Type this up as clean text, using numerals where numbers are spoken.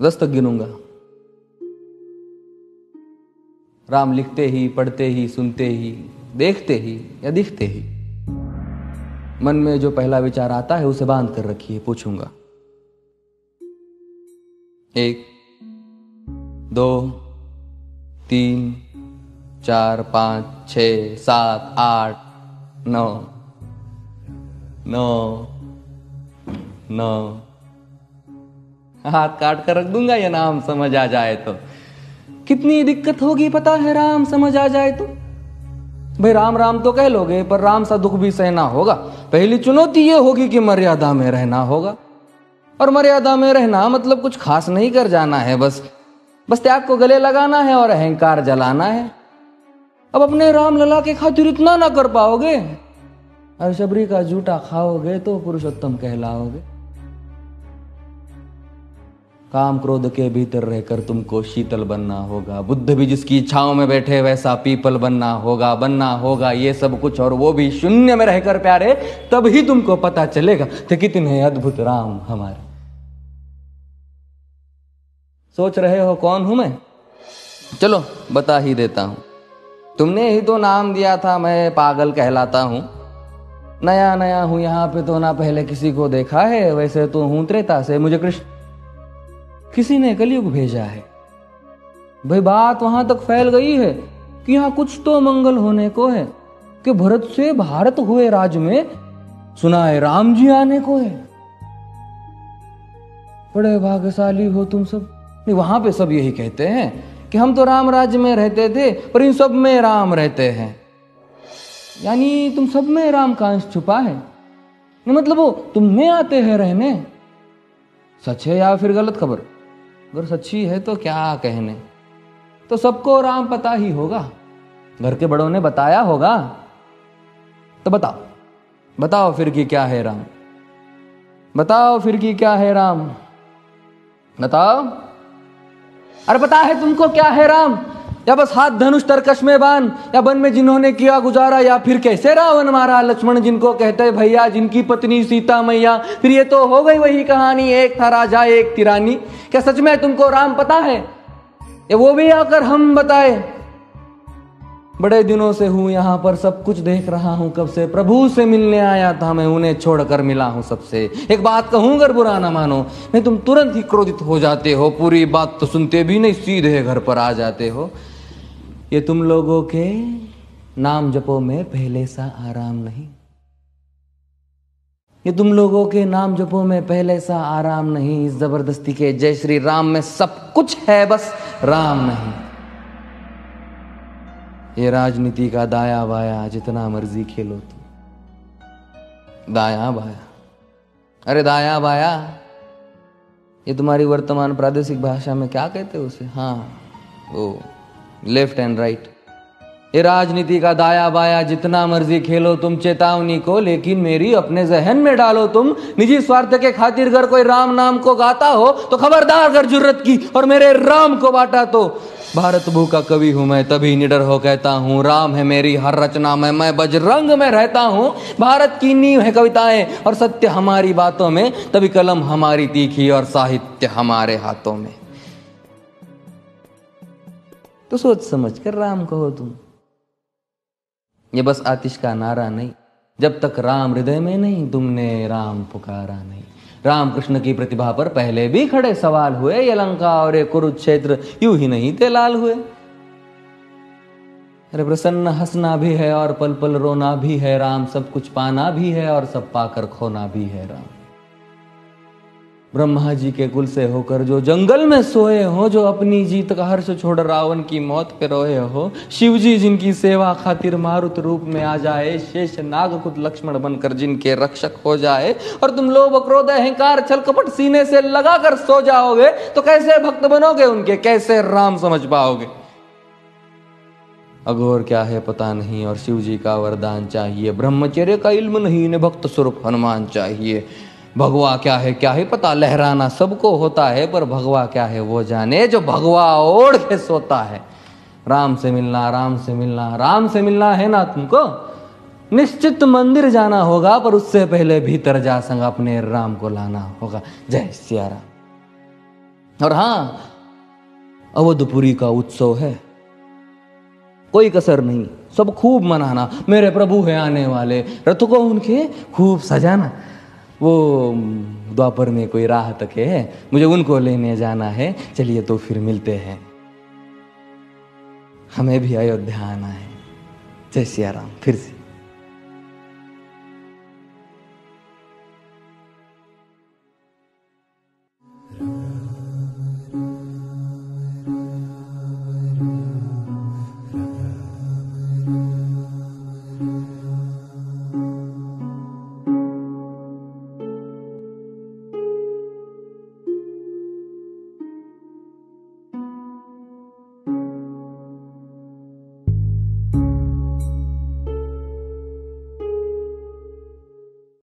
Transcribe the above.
10 तक गिनूंगा। राम लिखते ही, पढ़ते ही, सुनते ही, देखते ही या दिखते ही मन में जो पहला विचार आता है उसे बांध कर रखिए। पूछूंगा 1 2 3 4 5 6 7 8 9 9 9। हाथ काट कर रख दूंगा ये नाम समझ आ जाए तो। कितनी दिक्कत होगी पता है राम समझ आ जाए तो। भाई राम राम तो कह लोगे पर राम सा दुख भी सहना होगा। पहली चुनौती ये होगी कि मर्यादा में रहना होगा। और मर्यादा में रहना मतलब कुछ खास नहीं कर जाना है, बस त्याग को गले लगाना है और अहंकार जलाना है। अब अपने राम लला के खातिर इतना ना कर पाओगे और शबरी का जूठा खाओगे तो पुरुषोत्तम कहलाओगे। काम क्रोध के भीतर रहकर तुमको शीतल बनना होगा। बुद्ध भी जिसकी इच्छाओं में बैठे वैसा पीपल बनना होगा ये सब कुछ, और वो भी शून्य में रहकर प्यारे। तभी तुमको पता चलेगा कि कितने अद्भुत राम हमारे। सोच रहे हो कौन हूं मैं? चलो बता ही देता हूं। तुमने ही तो नाम दिया था मैं पागल कहलाता हूं। नया नया हूं यहाँ पे तो ना पहले किसी को देखा है। वैसे तो हूं त्रेता से, मुझे कृष्ण किसी ने कलयुग भेजा है। भाई बात वहां तक फैल गई है कि यहाँ कुछ तो मंगल होने को है कि भरत से भारत हुए राज में सुना है राम जी आने को है। बड़े भाग्यशाली हो तुम सब। नहीं, वहां पे सब यही कहते हैं कि हम तो राम राज्य में रहते थे पर इन सब में राम रहते हैं। यानी तुम सब में राम का अंश छुपा है। नहीं मतलब वो तुम में आते हैं रहने। सच है या फिर गलत खबर? अगर सच्ची है तो क्या कहने। तो सबको राम पता ही होगा, घर के बड़ों ने बताया होगा। तो बताओ फिर कि क्या है राम। बताओ फिर कि क्या है राम। बताओ। अरे पता है तुमको क्या है राम? या बस हाथ धनुष तरकश में बांध, या वन में जिन्होंने किया गुजारा, या फिर कैसे रावण मारा लक्ष्मण जिनको कहते भैया, जिनकी पत्नी सीता मैया। फिर ये तो हो गई वही कहानी, एक था राजा एक थी रानी। क्या सच में तुमको राम पता है या वो भी आकर हम बताए? बड़े दिनों से हूं यहां पर, सब कुछ देख रहा हूं कब से। प्रभु से मिलने आया था मैं, उन्हें छोड़कर मिला हूं सबसे। एक बात कहूं अगर बुरा ना मानो, नहीं तुम तुरंत ही क्रोधित हो जाते हो। पूरी बात तो सुनते भी नहीं, सीधे घर पर आ जाते हो। ये तुम लोगों के नाम जपो में पहले सा आराम नहीं। ये तुम लोगों के नाम जपो में पहले सा आराम नहीं। इस जबरदस्ती के जय श्री राम में सब कुछ है, बस राम नहीं। ये राजनीति का दाया बाया जितना मर्जी खेलो तुम। दाया बाया, अरे दाया बाया ये तुम्हारी वर्तमान प्रादेशिक भाषा में क्या कहते हो उसे? हाँ वो लेफ्ट एंड राइट। ये राजनीति का दाया बाया जितना मर्जी खेलो तुम चेतावनी को, लेकिन मेरी अपने जहन में डालो तुम। निजी स्वार्थ के खातिर अगर कोई राम नाम को गाता हो तो खबरदार अगर जुर्रत की और मेरे राम को बांटा तो। भारत भू का कवि हूं मैं, तभी निडर हो कहता हूं राम है मेरी हर रचना में। मैं बजरंग में रहता हूं, भारत की नींव है कविताएं और सत्य हमारी बातों में। तभी कलम हमारी तीखी और साहित्य हमारे हाथों में। तो सोच समझ कर राम कहो तुम। ये बस आतिश का नारा नहीं, जब तक राम हृदय में नहीं तुमने राम पुकारा नहीं। राम कृष्ण की प्रतिभा पर पहले भी खड़े सवाल हुए। ये लंका और ये कुरुक्षेत्र यूं ही नहीं थे लाल हुए। अरे प्रसन्न हंसना भी है और पल पल रोना भी है राम। सब कुछ पाना भी है और सब पाकर खोना भी है राम। ब्रह्मा जी के कुल से होकर जो जंगल में सोए हो, जो अपनी जीत का हर्ष छोड़ रावण की मौत पे रोए हो। शिव जी जिनकी सेवा खातिर मारुत रूप में आ जाए। शेष नाग खुद लक्ष्मण बनकर जिनके रक्षक हो जाए। और तुम लोभ क्रोध अहंकार छल कपट सीने से लगा कर सो जाओगे तो कैसे भक्त बनोगे उनके, कैसे राम समझ पाओगे? अघोर क्या है पता नहीं और शिव जी का वरदान चाहिए। ब्रह्मचर्य का इल्म नहीं, इन्हें भक्त स्वरूप हनुमान चाहिए। भगवा क्या है पता, लहराना सबको होता है पर भगवा क्या है वो जाने जो भगवा ओढ़ के सोता है। राम से मिलना, राम से मिलना, राम से मिलना है ना तुमको। निश्चित मंदिर जाना होगा पर उससे पहले भीतर जा संग अपने राम को लाना होगा। जय सिया राम। और हाँ, अवधपुरी का उत्सव है, कोई कसर नहीं, सब खूब मनाना। मेरे प्रभु है आने वाले, रथ को उनके खूब सजाना। वो द्वापर में कोई राह तके है, मुझे उनको लेने जाना है। चलिए तो फिर मिलते हैं, हमें भी अयोध्या आना है। जय सिया राम। फिर से